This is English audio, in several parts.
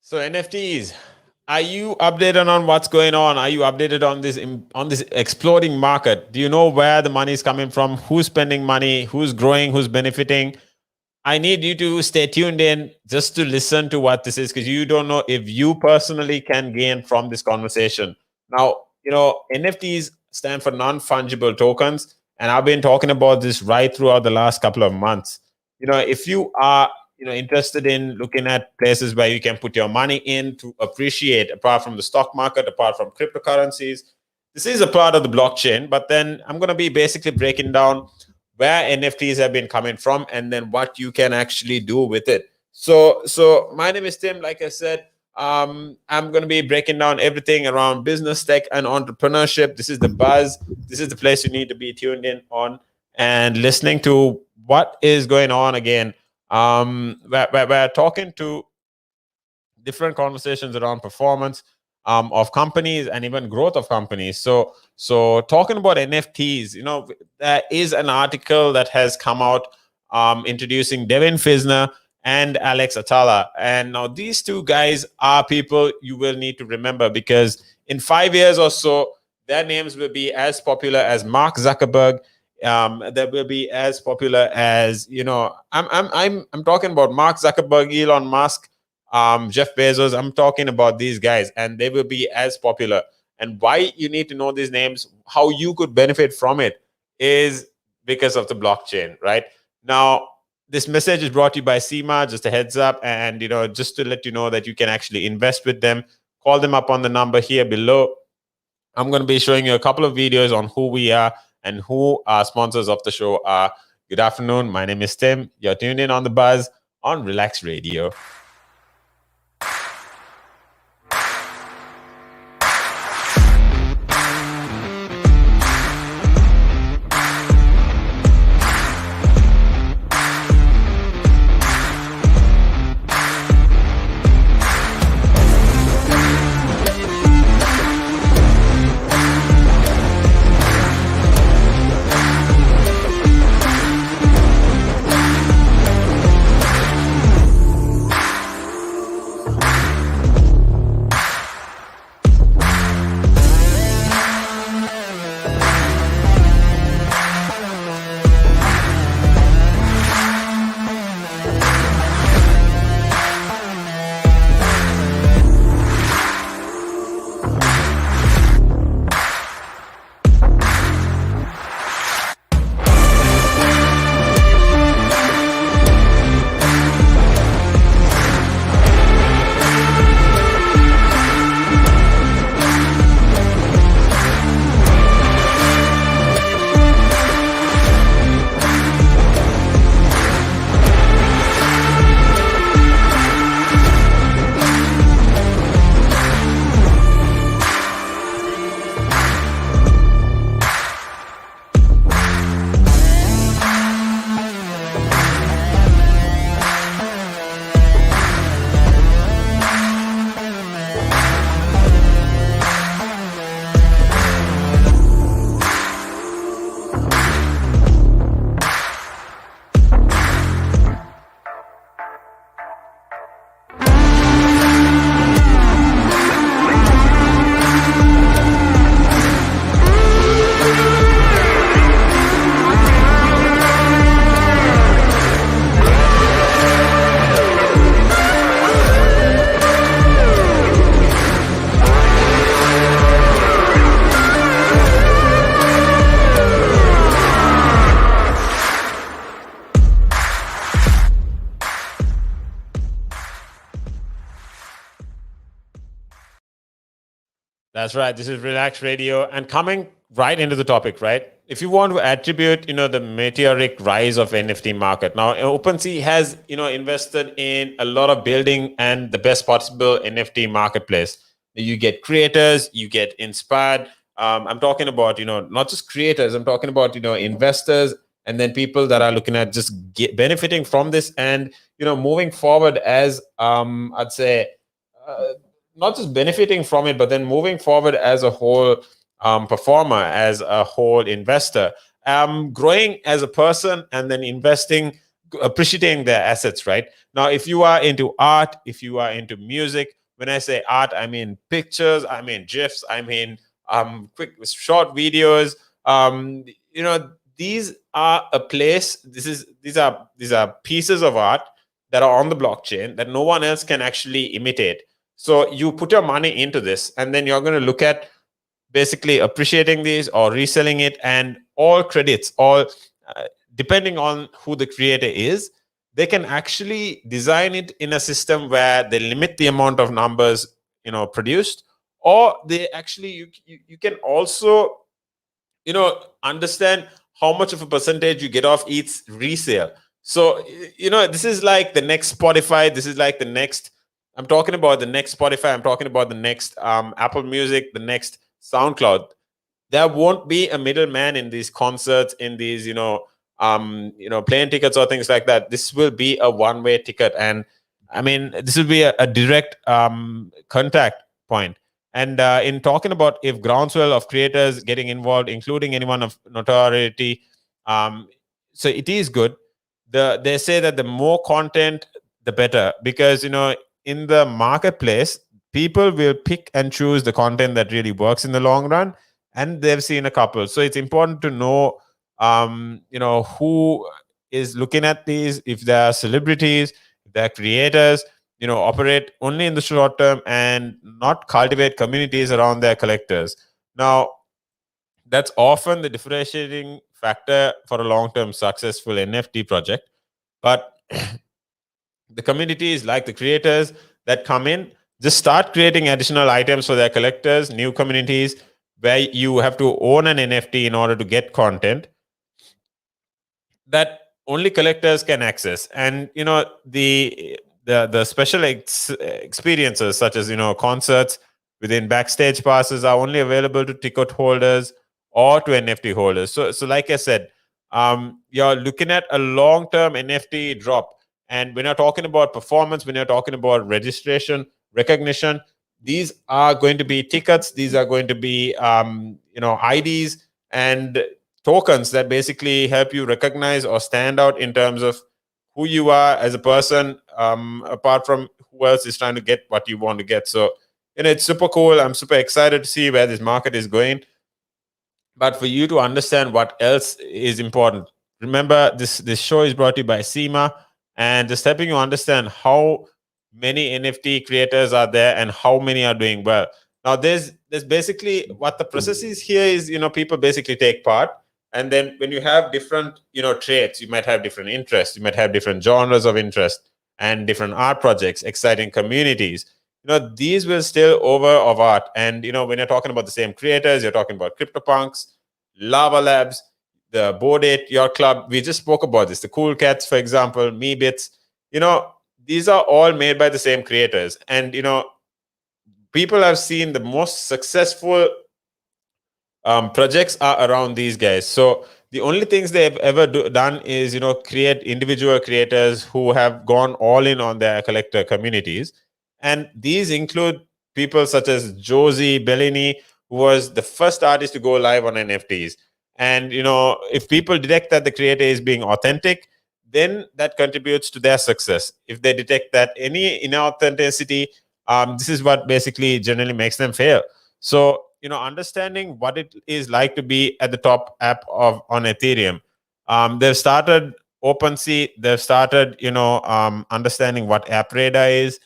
So NFTs, are you updated on what's going on? Are you updated on this exploding market? Do you know where the money is coming from? Who's spending money? Who's growing? Who's benefiting? I need you to stay tuned in just to listen to what this is because you don't know if you personally can gain from this conversation. Now, NFTs stand for non-fungible tokens, and I've been talking about this right throughout the last couple of months. If you are interested in looking at places where you can put your money in to appreciate apart from the stock market, apart from cryptocurrencies, this is a part of the blockchain. But then I'm going to be basically breaking down where NFTs have been coming from and then what you can actually do with it. So my name is Tim. Like I said, I'm going to be breaking down everything around business, tech, and entrepreneurship. This is the buzz. This is the place you need to be tuned in on and listening to what is going on again. We're talking to different conversations around performance of companies and even growth of companies. So talking about NFTs, there is an article that has come out introducing Devin Fisner and Alex Atala. And now these two guys are people you will need to remember because in 5 years or so, their names will be as popular as Mark Zuckerberg. That will be as popular as I'm talking about Mark Zuckerberg, Elon Musk, Jeff Bezos. I'm talking about these guys, and they will be as popular. And why you need to know these names, how you could benefit from it, is because of the blockchain, right? Now, this message is brought to you by SEMA. Just a heads up, and just to let you know that you can actually invest with them. Call them up on the number here below. I'm going to be showing you a couple of videos on who we are and who our sponsors of the show are. Good afternoon. My name is Tim. You're tuned in on the Buzz on Relax Radio. That's right. This is Relax Radio, and coming right into the topic, right? If you want to attribute, the meteoric rise of NFT market. Now, OpenSea has, invested in a lot of building and the best possible NFT marketplace. You get creators, you get inspired. I'm talking about, not just creators. I'm talking about, investors, and then people that are looking at just benefiting from this and, moving forward as, I'd say, not just benefiting from it, but then moving forward as a whole performer, as a whole investor, growing as a person, and then investing, appreciating their assets, right? Now, if you are into art, if you are into music, When I say art, I mean pictures, I mean GIFs, I mean quick short videos. You know, these are a place. These are pieces of art that are on the blockchain that no one else can actually imitate. So you put your money into this, and then you're going to look at basically appreciating these or reselling it, and all credits, all depending on who the creator is, they can actually design it in a system where they limit the amount of numbers, you know, produced, or they actually you can also, you know, understand how much of a percentage you get off each resale. So you know, this is like the next Spotify, this is like the next, I'm talking about the next Spotify, I'm talking about the next Apple Music, the next SoundCloud. There won't be a middleman in these concerts, in these, you know, plane tickets or things like that. This will be a one-way ticket, and I mean, this will be a direct contact point. And in talking about if groundswell of creators getting involved, including anyone of notoriety, so it is good. They say that the more content, the better, because you know, in the marketplace, people will pick and choose the content that really works in the long run, and they've seen a couple. So it's important to know, you know, who is looking at these, if they are celebrities, if they're creators, you know, operate only in the short term and not cultivate communities around their collectors. Now, that's often the differentiating factor for a long-term successful NFT project. But the communities, like the creators that come in, just start creating additional items for their collectors, new communities where you have to own an NFT in order to get content that only collectors can access. And you know, the special experiences, such as, you know, concerts within backstage passes, are only available to ticket holders or to NFT holders. So like I said, you're looking at a long-term NFT drop. And when you're talking about performance, when you're talking about registration, recognition, these are going to be tickets, these are going to be you know, IDs and tokens that basically help you recognize or stand out in terms of who you are as a person, apart from who else is trying to get what you want to get. So, you know, it's super cool. I'm super excited to see where this market is going. But for you to understand what else is important, remember this show is brought to you by SEMA, and just helping you understand how many NFT creators are there and how many are doing well. Now, there's basically what the process is here is, you know, people basically take part, and then when you have different, you know, traits, you might have different interests, you might have different genres of interest and different art projects, exciting communities. You know, these will still over of art. And you know, when you're talking about the same creators, you're talking about CryptoPunks, Lava Labs, the Board 8 Your Club. We just spoke about this. The Cool Cats, for example, Me Bits. You know, these are all made by the same creators. And you know, people have seen the most successful projects are around these guys. So the only things they've ever done is, you know, create individual creators who have gone all in on their collector communities, and these include people such as Josie Bellini, who was the first artist to go live on NFTs. And you know, if people detect that the creator is being authentic, then that contributes to their success. If they detect that any inauthenticity, this is what basically generally makes them fail. So you know, understanding what it is like to be at the top app of on Ethereum, they've started OpenSea, they've started, you know, understanding what App Radar is,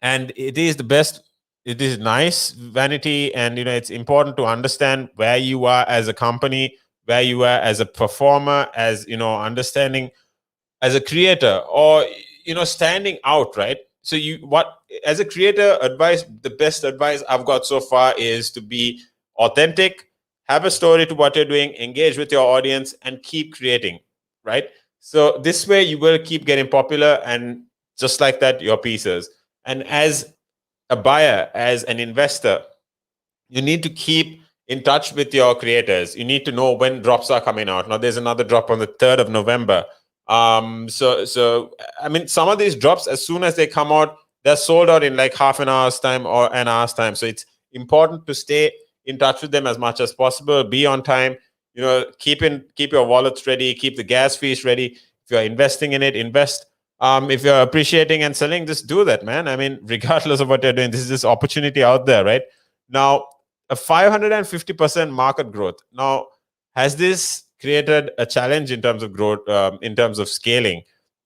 and it is the best. It is nice vanity, and you know, it's important to understand where you are as a company, where you are as a performer, as you know, understanding as a creator, or you know, standing out, right? So you, what, as a creator, advice, the best advice I've got so far is to be authentic, have a story to what you're doing, engage with your audience, and keep creating, right? So this way you will keep getting popular, and just like that, your pieces. And as a buyer, as an investor, you need to keep in touch with your creators. You need to know when drops are coming out. Now, there's another drop on the 3rd of November. So I mean, some of these drops, as soon as they come out, they're sold out in like half an hour's time or an hour's time. So it's important to stay in touch with them as much as possible. Be on time. You know, keep your wallets ready. Keep the gas fees ready. If you're investing in it, invest If you're appreciating and selling, just do that, man. I mean, regardless of what you're doing, this is this opportunity out there, right? Now, a 550% market growth. Now, has this created a challenge in terms of growth, in terms of scaling?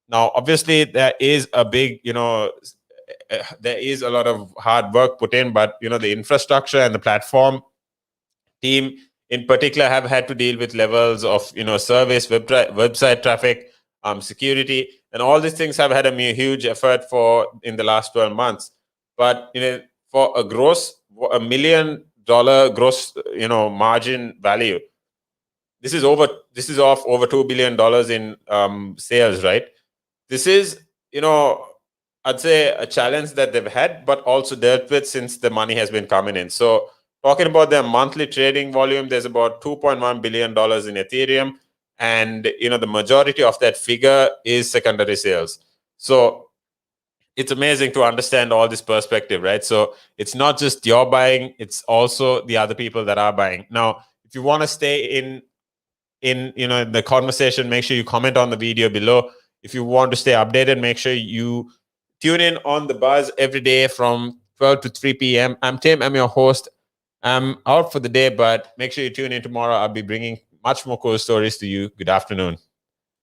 Now, obviously, there is a big, there is a lot of hard work put in, but the infrastructure and the platform team in particular have had to deal with levels of service, website traffic, security, and all these things have had a huge effort for in the last 12 months. But for $1 million gross margin value, this is off over $2 billion in sales, right? This is I'd say a challenge that they've had, but also dealt with since the money has been coming in. So talking about their monthly trading volume, there's about $2.1 billion in Ethereum. And the majority of that figure is secondary sales. So it's amazing to understand all this perspective, right? So it's not just you're buying, it's also the other people that are buying. Now, if you want to stay in the conversation, make sure you comment on the video below. If you want to stay updated, make sure you tune in on The Buzz every day from 12 to 3 p.m. I'm Tim, I'm your host. I'm out for the day, but make sure you tune in tomorrow. I'll be bringing much more cool stories to you. Good afternoon.